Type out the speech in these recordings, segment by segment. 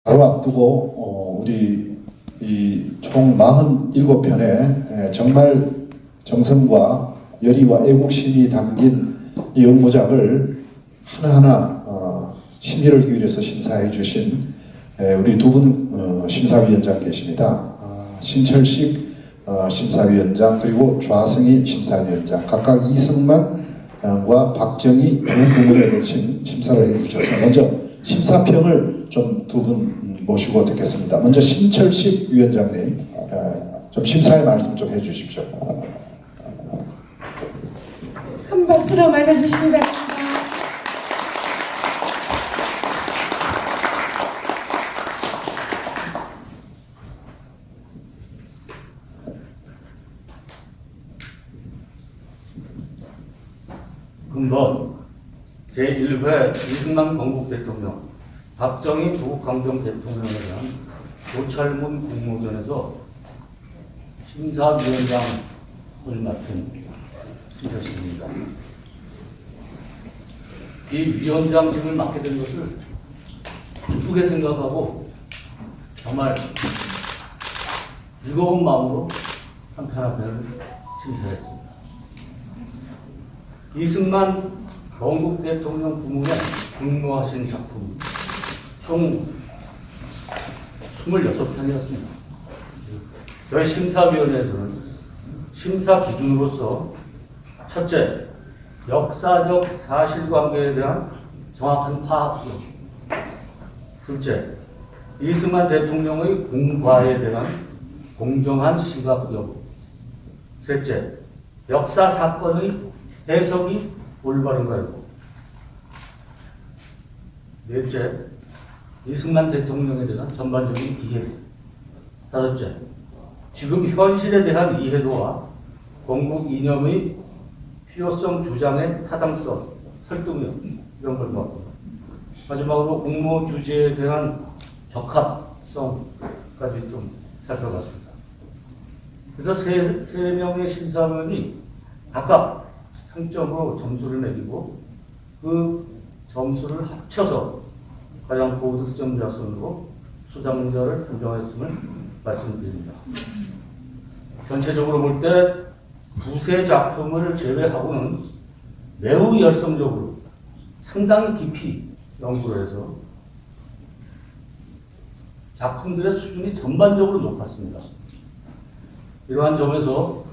바로 앞두고 우리 총 47편의 정말 정성과 열의와 애국심이 담긴 이 응모작을 하나하나 심의를 기울여서 심사해 주신 우리 두 분 심사위원장 계십니다. 신철식 심사위원장 그리고 좌성희 심사위원장 각각 이승만과 박정희 두 부문에 걸친 심사를 해주셔서 먼저 심사평을 좀 두 분 모시고 듣겠습니다. 먼저 신철식 위원장님 좀 심사의 말씀 좀 해주십시오. 큰 박수로 맞아주시기 바랍니다. 금번 제1회 이승만 건국 대통령, 박정희 조국강경 대통령에 대한 조찰문 공모전에서 심사위원장을 맡은 신철식입니다. 이 위원장직을 맡게 된 것을 기쁘게 생각하고 정말 즐거운 마음으로 한 편 한 편을 심사했습니다. 이승만 건국 대통령 부문에 근무하신 작품 총 26편이었습니다. 저희 심사위원회에서는 심사 기준으로서 첫째, 역사적 사실관계에 대한 정확한 파악, 둘째, 이승만 대통령의 공과에 대한 공정한 시각 여부, 셋째, 역사 사건의 해석이 올바른가 여부, 넷째, 이승만 대통령에 대한 전반적인 이해, 다섯째, 지금 현실에 대한 이해도와 건국 이념의 필요성 주장의 타당성, 설득력 이런 걸 보았고, 마지막으로 공모 주제에 대한 적합성까지 좀 살펴봤습니다. 그래서 세 명의 심사위원이 각각 평점으로 점수를 매기고 그 점수를 합쳐서 가장 고득점자 순으로 수상자를 선정했음을 말씀드립니다. 전체적으로 볼 때 두세 작품을 제외하고는 매우 열성적으로 상당히 깊이 연구를 해서 작품들의 수준이 전반적으로 높았습니다. 이러한 점에서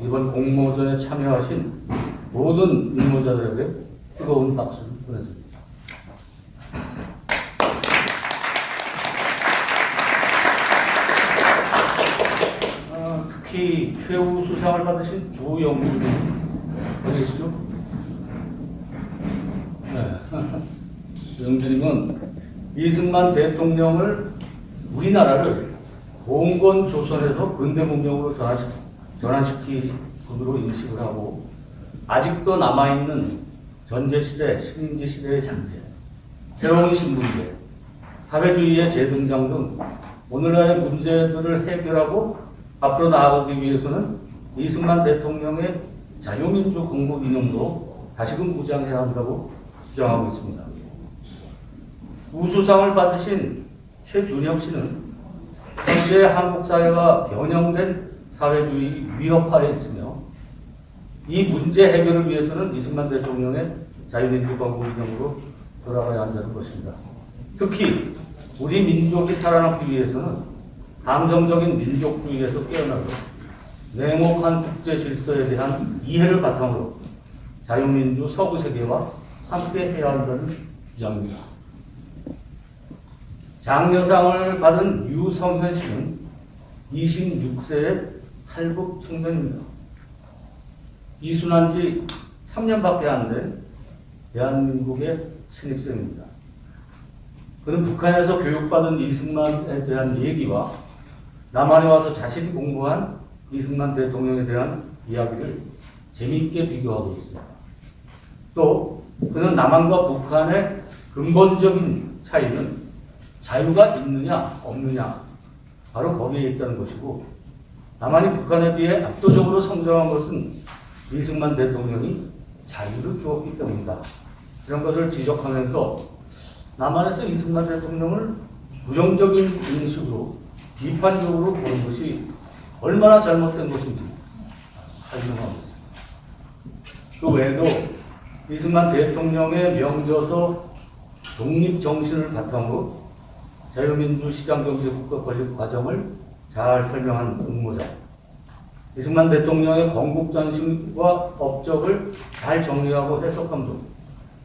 이번 공모전에 참여하신 모든 응모자들에게 뜨거운 박수를 보내드립니다. 특히 최우 수상을 받으신 조영구님 어디 계시죠? 네. 영주님은 이승만 대통령을 우리나라를 봉건 조선에서 근대 문명으로 전환시킬 것으로 인식을 하고 아직도 남아있는 전제시대, 식민지 시대의 잔재, 새로운 신문제, 사회주의의 재등장 등 오늘날의 문제들을 해결하고 앞으로 나아가기 위해서는 이승만 대통령의 자유민주 건국 이념도 다시금 무장해야 한다고 주장하고 있습니다. 우수상을 받으신 최준혁 씨는 현재 한국 사회와 변형된 사회주의 위협하에 있으며 이 문제 해결을 위해서는 이승만 대통령의 자유민주 건국 이념으로 돌아가야 한다는 것입니다. 특히 우리 민족이 살아남기 위해서는 감성적인 민족주의에서 깨어나고 냉혹한 국제 질서에 대한 이해를 바탕으로 자유민주 서구 세계와 함께 해야 한다는 주장입니다. 장려상을 받은 유성현 씨는 26세의 탈북 청년입니다. 이순한 지 3년밖에 안 된 대한민국의 신입생입니다. 그는 북한에서 교육받은 이승만에 대한 얘기와 남한에 와서 자신이 공부한 이승만 대통령에 대한 이야기를 재미있게 비교하고 있습니다. 또 그는 남한과 북한의 근본적인 차이는 자유가 있느냐 없느냐 바로 거기에 있다는 것이고, 남한이 북한에 비해 압도적으로 성장한 것은 이승만 대통령이 자유를 주었기 때문이다. 이런 것을 지적하면서 남한에서 이승만 대통령을 부정적인 인식으로 비판적으로 보는 것이 얼마나 잘못된 것인지 설명하고 있습니다. 그 외에도 이승만 대통령의 명저서 독립정신을 바탕으로 자유민주 시장경제 국가 건립 과정을 잘 설명한 응모자, 이승만 대통령의 건국전신과 업적을 잘 정리하고 해석함도,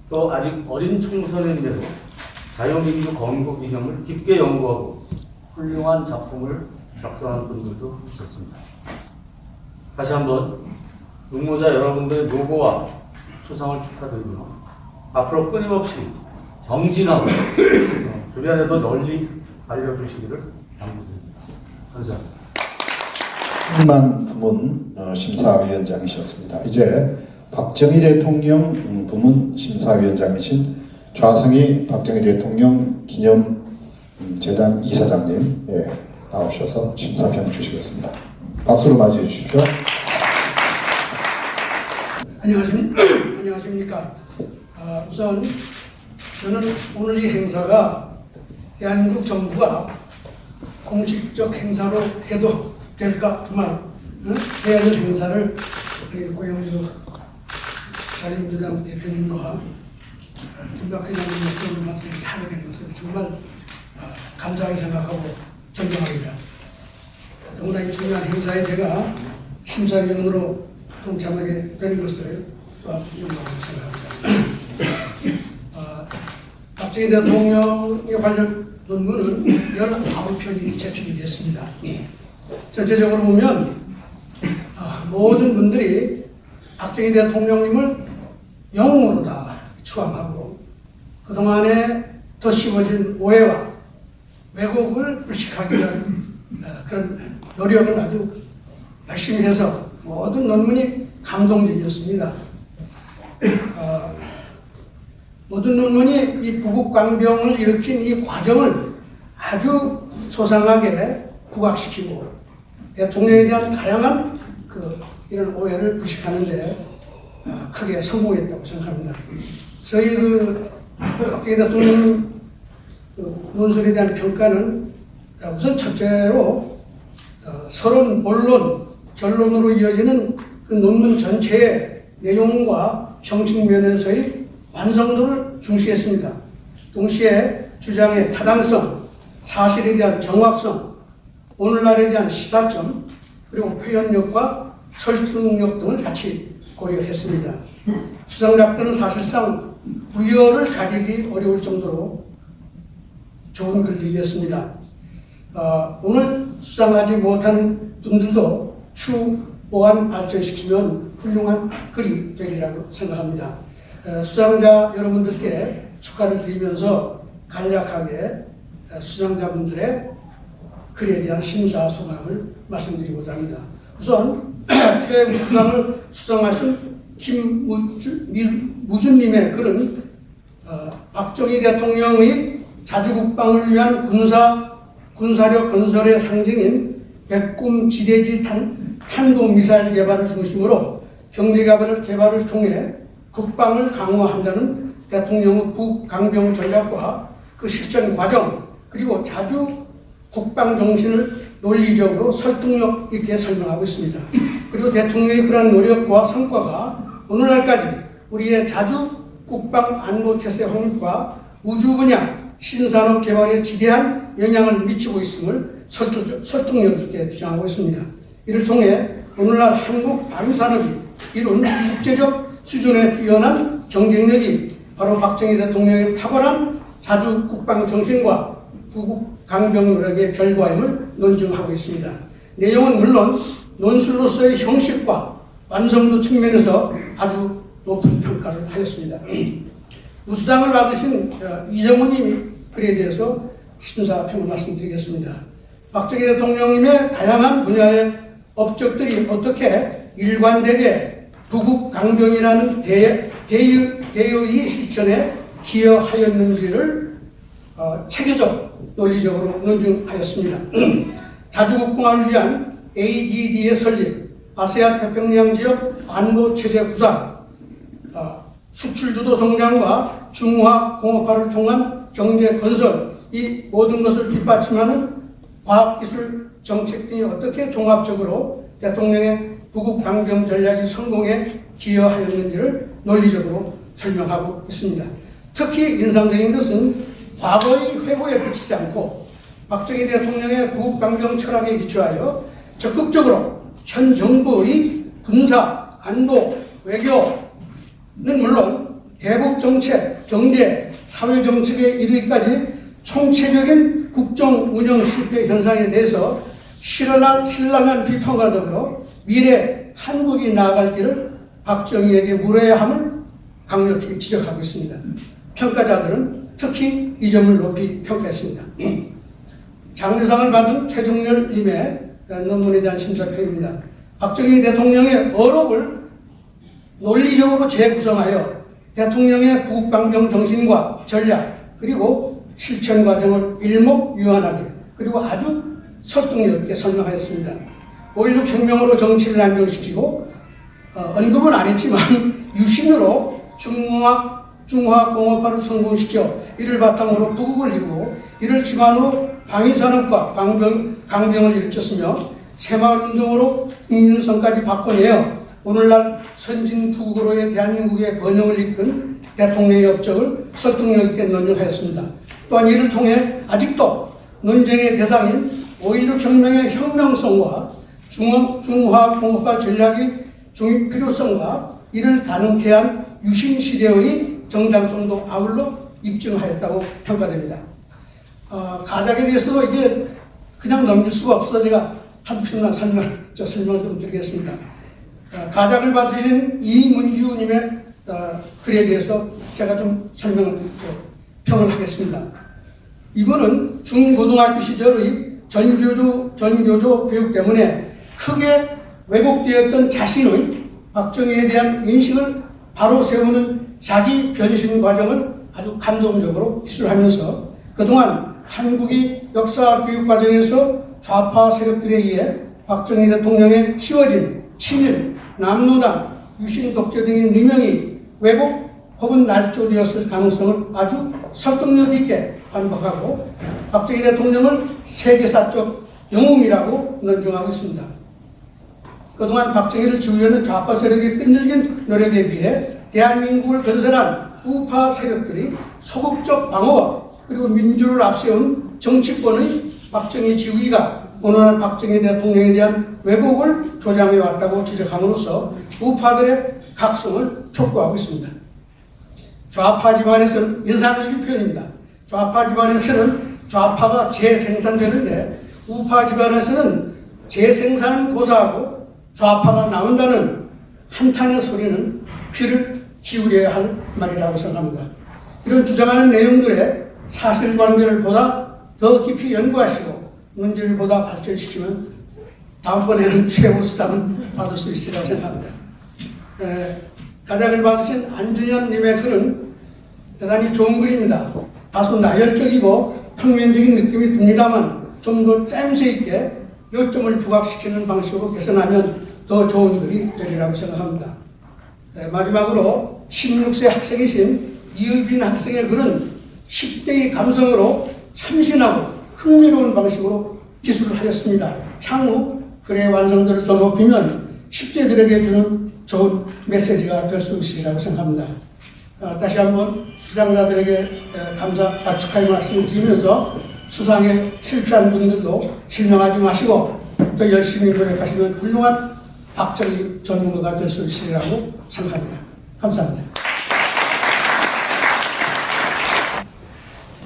또 아직 어린 청소년임에도 자유민주 건국 이념을 깊게 연구하고 훌륭한 작품을 작성한 분들도 있었습니다. 다시 한번 응모자 여러분들의 노고와 수상을 축하드리며 앞으로 끊임없이 정진하고 주변에도 널리 알려주시기를 당부드립니다. 감사합니다. 이승만 부문 심사위원장이셨습니다. 이제 박정희 대통령 부문 심사위원장이신 좌성희 박정희 대통령 기념재단 이사장님 나오셔서 심사평 주시겠습니다. 박수로 맞이해 주십시오. 안녕하십니까. 우선 저는 오늘 이 행사가 대한민국 정부가 공식적 행사로 해도 될까 정말 해야 될 행사를 고영주 자유민주당 대표님과 김박근 의원님 말씀을 하게 된 것을 정말 감사하게 생각하고 존경합니다. 더구나 이 중요한 행사에 제가 심사위원으로 동참하게 된 것을 또한 영광으로 생각합니다. 박정희 대통령에 관련 논문은 19편이 제출이 됐습니다. 전체적으로 보면 모든 분들이 박정희 대통령님을 영웅으로 다 추앙하고 그동안에 더 씌워진 오해와 왜곡을 불식하기 위한 그런 노력을 아주 열심히 해서 모든 논문이 감동적이었습니다. 모든 논문이 이 부국강병을 일으킨 이 과정을 아주 소상하게 부각시키고 대통령에 대한 다양한 이런 오해를 불식하는 데 크게 성공했다고 생각합니다. 저희 박정희 대통령 논술에 대한 평가는 우선 첫째로 서론, 본론, 결론으로 이어지는 그 논문 전체의 내용과 형식 면에서의 완성도를 중시했습니다. 동시에 주장의 타당성, 사실에 대한 정확성, 오늘날에 대한 시사점, 그리고 표현력과 설득력 등을 같이 고려했습니다. 수상작들은 사실상 우열을 가리기 어려울 정도로 좋은 글들이었습니다. 오늘 수상하지 못한 분들도 추후 보완 발전시키면 훌륭한 글이 되리라고 생각합니다. 수상자 여러분들께 축하를 드리면서 간략하게 수상자분들의 글에 대한 심사 소감을 말씀드리고자 합니다. 우선 최우수상을 수상하신 김무준님의 글은 박정희 대통령의 자주국방을 위한 군사력 건설의 상징인 백군 지대지 탄도미사일 개발을 중심으로 경제개발을 통해 국방을 강화한다는 대통령의 북강병 전략과 그 실천 과정, 그리고 자주 국방 정신을 논리적으로 설득력 있게 설명하고 있습니다. 그리고 대통령의 그러한 노력과 성과가 오늘날까지 우리의 자주 국방 안보 태세 확립과 우주 분야 신산업 개발에 지대한 영향을 미치고 있음을 설득력 있게 주장하고 있습니다. 이를 통해 오늘날 한국 방위산업이 이룬 국제적 수준에 뛰어난 경쟁력이 바로 박정희 대통령의 탁월한 자주 국방 정신과 부국 강병 노력의 결과임을 논증하고 있습니다. 내용은 물론 논술로서의 형식과 완성도 측면에서 아주 높은 평가를 하였습니다. 우수상을 받으신 이정훈님이 글에 대해서 심사평을 말씀드리겠습니다. 박정희 대통령님의 다양한 분야의 업적들이 어떻게 일관되게 부국 강병이라는 대의의 실천에 기여하였는지를 체계적 논리적으로 논증하였습니다. 자주국방을 위한 ADD의 설립, 아세안 태평양 지역 안보 체제 구상, 수출주도 성장과 중화 공업화를 통한 경제 건설, 이 모든 것을 뒷받침하는 과학기술 정책 등이 어떻게 종합적으로 대통령의 부국 강경 전략이 성공에 기여하였는지를 논리적으로 설명하고 있습니다. 특히 인상적인 것은 과거의 회고에 그치지 않고 박정희 대통령의 부국 강경 철학에 기초하여 적극적으로 현 정부의 군사, 안보, 외교는 물론 대북 정책, 경제, 사회 정책에 이르기까지 총체적인 국정 운영 실패 현상에 대해서 신랄한 비판과 더불어 미래 한국이 나아갈 길을 박정희에게 물어야 함을 강력히 지적하고 있습니다. 평가자들은 특히 이 점을 높이 평가했습니다. 장려상을 받은 최종렬님의 논문에 대한 심사평입니다. 박정희 대통령의 어록을 논리적으로 재구성하여 대통령의 부국강경 정신과 전략 그리고 실천 과정을 일목요연하게 그리고 아주 설득력 있게 설명하였습니다. 5.16 혁명으로 정치를 안정시키고 언급은 안 했지만 유신으로 중화공업화를 성공시켜 이를 바탕으로 부국을 이루고 이를 기반으로 방위산업과 강병을 일으켰으며 새마을운동으로 국민성까지 바꿔내어 오늘날 선진부국으로의 대한민국의 번영을 이끈 대통령의 업적을 설득력 있게 논증하였습니다. 또한 이를 통해 아직도 논쟁의 대상인 5.16 혁명의 혁명성과 중화공업화 전략의 중립 필요성과 이를 가능케 한 유신시대의 정당성도 아울러 입증하였다고 평가됩니다. 가작에 대해서도 이게 그냥 넘길 수가 없어서 제가 한 편만 설명을 좀 드리겠습니다. 가작을 받으신 이문규님의 글에 대해서 제가 좀 평을 하겠습니다. 이분은 중고등학교 시절의 전교조 교육 때문에 크게 왜곡되었던 자신의 박정희에 대한 인식을 바로 세우는 자기 변신 과정을 아주 감동적으로 기술하면서 그동안 한국이 역사 교육 과정에서 좌파 세력들에 의해 박정희 대통령의 씌워진 친일, 남노당, 유신 독재 등의 누명이 왜곡 혹은 날조되었을 가능성을 아주 설득력 있게 반박하고 박정희 대통령을 세계사적 영웅이라고 논증하고 있습니다. 그동안 박정희를 지우려는 좌파 세력의 끈질긴 노력에 비해 대한민국을 건설한 우파 세력들이 소극적 방어와 그리고 민주를 앞세운 정치권의 박정희 지우기가 오늘날 박정희 대통령에 대한 왜곡을 조장해왔다고 지적함으로써 우파들의 각성을 촉구하고 있습니다. 좌파 집안에서는 인상적인 표현입니다. 좌파 집안에서는 좌파가 재생산되는데 우파 집안에서는 재생산은 고사하고 좌파가 나온다는 한탄의 소리는 귀를 기울여야 할 말이라고 생각합니다. 이런 주장하는 내용들의 사실관계를 보다 더 깊이 연구하시고 문제를 보다 발전시키면 다음번에는 최고 수상을 받을 수 있으리라고 생각합니다. 가장을 받으신 안준현님의 글은 대단히 좋은 글입니다. 다소 나열적이고 평면적인 느낌이 듭니다만 좀 더 짜임새 있게 요점을 부각시키는 방식으로 개선하면 더 좋은 글이 되리라고 생각합니다. 마지막으로 16세 학생이신 이의빈 학생의 글은 10대의 감성으로 참신하고 흥미로운 방식으로 기술을 하였습니다. 향후 글의 완성도를 더 높이면 10대들에게 주는 좋은 메시지가 될 수 있으리라고 생각합니다. 다시 한번 수상자들에게 감사, 축하의 말씀을 드리면서 수상에 실패한 분들도 실망하지 마시고 더 열심히 노력하시면 훌륭한 박정희 전문가가 될 수 있으리라고 생각합니다. 감사합니다.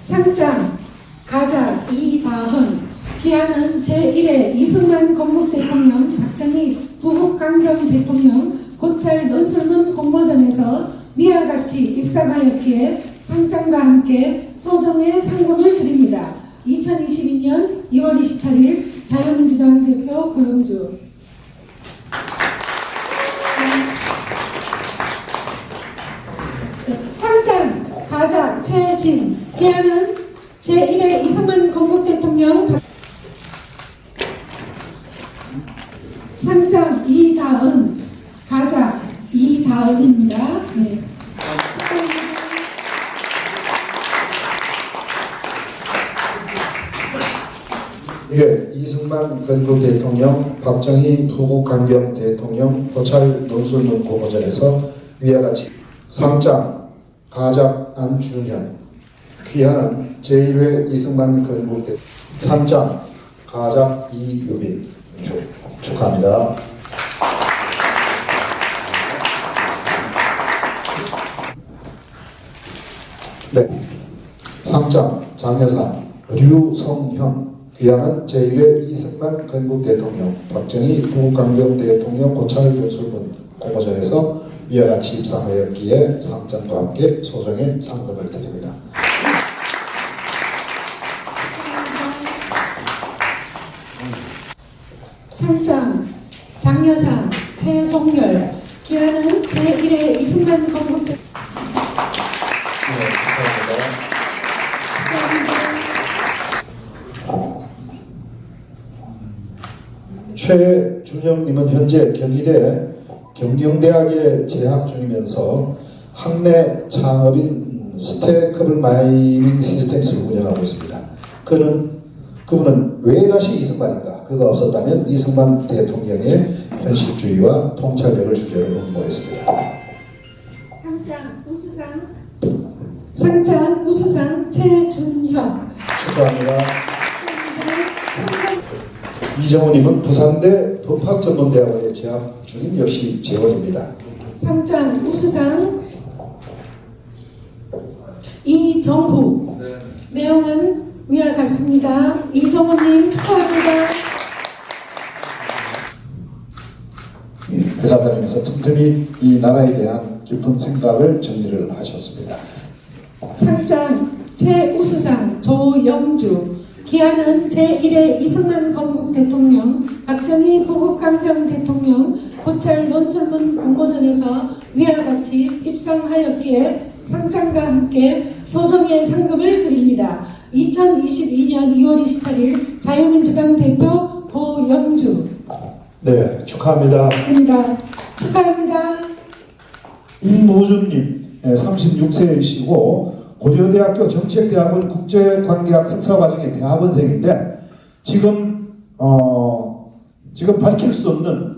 상장 가작 이다헌 기한은 제1회 이승만 건국 대통령 박정희 부국 강경 대통령 고찰 논술문 공모전에서 위와 같이 입상하였기에 상장과 함께 소정의 상금을 드립니다. 2022년 2월 28일 자유민주당 대표 고영주. 상장 가작 최진 기한은 제1회 이승만 건국 대통령 상장 이다은 가작 이다은입니다. 네. 제1회 이승만 건국 대통령, 박정희 부국강병 대통령 고찰 논술문 공모전에서 위와 같이 상장 가작 안준현, 귀하는 제1회 이승만 건국 대통령, 상장 가작 이유빈 축하합니다. 네, 상장 장여상 류성형, 귀하는 제1회 이승만 건국 대통령, 박정희 부국강병 대통령 고찰 논술문 공모전에서 위와 같이 입상하였기에 상장과 함께 소정의 상금을 드립니다. 상장 장여상 최종열, 기하는 제1회 이승만 건국 대통령. 네, 축하합니다. 최준영님은 현재 경희대 경영대학에 재학 중이면서 학내 창업인 스테이크블 마이닝 시스템스를 운영하고 있습니다. 그분은 왜 다시 이승만인가? 그가 없었다면 이승만 대통령의 현실주의와 통찰력을 주제로 응모했습니다. 상장 우수상 최준형. 축하합니다. 이정호님은 부산대 법학전문대학원에 재학 중인 역시 재원입니다. 상장 우수상 이정후. 내용은 위와 같습니다. 이정후님 축하합니다. 회사다니면서 틈틈이 이 나라에 대한 깊은 생각을 정리를 하셨습니다. 상장 최우수상 조영주, 기하는 제1회 이승만 건국 대통령, 박정희 부국강병 대통령 고찰 논술문 공모전에서 위와 같이 입상하였기에 상장과 함께 소정의 상금을 드립니다. 2022년 2월 28일 자유민주당 대표 고영주. 네, 축하합니다. 축하합니다. 임무준님, 36세이시고 고려대학교 정책대학원 국제관계학 석사과정의 대학원생인데 지금 밝힐 수 없는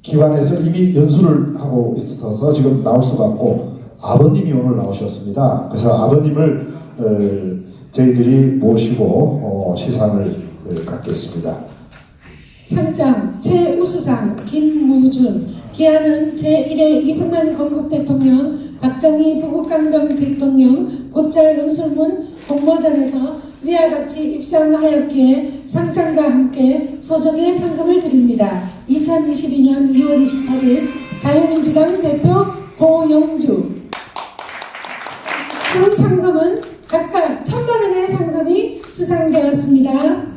기관에서 이미 연수를 하고 있어서 지금 나올 수가 없고 아버님이 오늘 나오셨습니다. 그래서 아버님을 저희들이 모시고 시상을 갖겠습니다. 상장 최우수상 김무준, 기하는 제1회 이승만 건국 대통령, 박정희 부국강병 대통령 고찰 논술문 공모전에서 위와 같이 입상하였기에 상장과 함께 소정의 상금을 드립니다. 2022년 2월 28일 자유민주당 대표 고영주. 그 상금은 각각 1,000만 원의 상금이 수상되었습니다.